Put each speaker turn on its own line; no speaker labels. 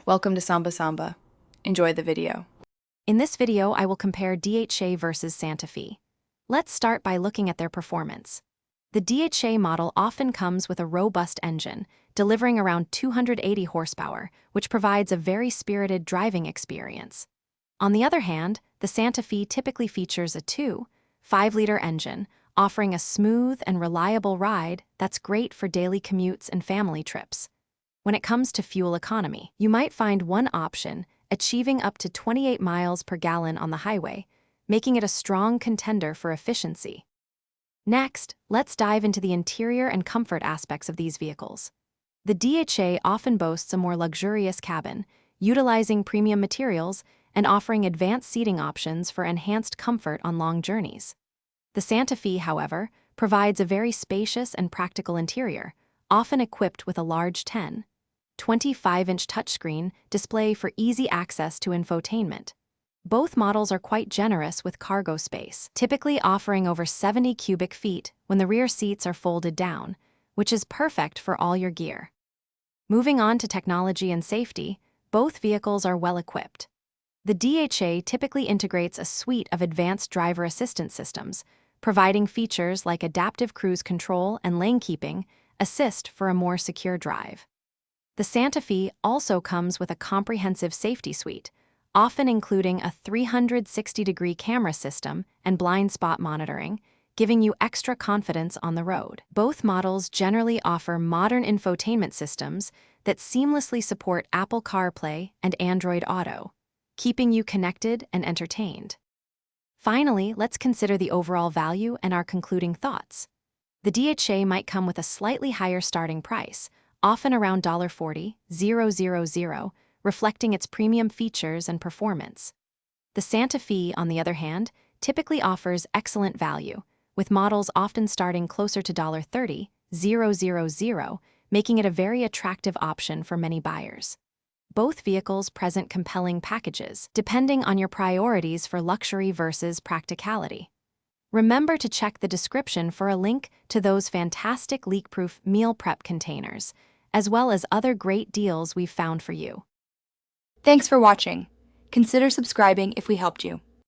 Welcome to Samba Samba. Enjoy the video.
In this video, I will compare DHA versus Santa Fe. Let's start by looking at their performance. The DHA model often comes with a robust engine, delivering around 280 horsepower, which provides a very spirited driving experience. On the other hand, the Santa Fe typically features a 2.5-liter engine, offering a smooth and reliable ride that's great for daily commutes and family trips. When it comes to fuel economy, you might find one option achieving up to 28 miles per gallon on the highway, making it a strong contender for efficiency. Next, let's dive into the interior and comfort aspects of these vehicles. The DHA often boasts a more luxurious cabin, utilizing premium materials and offering advanced seating options for enhanced comfort on long journeys. The Santa Fe, however, provides a very spacious and practical interior, often equipped with a large 10.25-inch touchscreen display for easy access to infotainment. Both models are quite generous with cargo space, typically offering over 70 cubic feet when the rear seats are folded down, which is perfect for all your gear. Moving on to technology and safety, both vehicles are well equipped. The DHA typically integrates a suite of advanced driver assistance systems, providing features like adaptive cruise control and lane keeping assist for a more secure drive. The Santa Fe also comes with a comprehensive safety suite, often including a 360-degree camera system and blind spot monitoring, giving you extra confidence on the road. Both models generally offer modern infotainment systems that seamlessly support Apple CarPlay and Android Auto, keeping you connected and entertained. Finally, let's consider the overall value and our concluding thoughts. The DHA might come with a slightly higher starting price, often around $40,000, reflecting its premium features and performance. The Santa Fe, on the other hand, typically offers excellent value, with models often starting closer to $30,000, making it a very attractive option for many buyers. Both vehicles present compelling packages, depending on your priorities for luxury versus practicality. Remember to check the description for a link to those fantastic leak-proof meal prep containers, as well as other great deals we've found for you.
Thanks for watching. Consider subscribing if we helped you.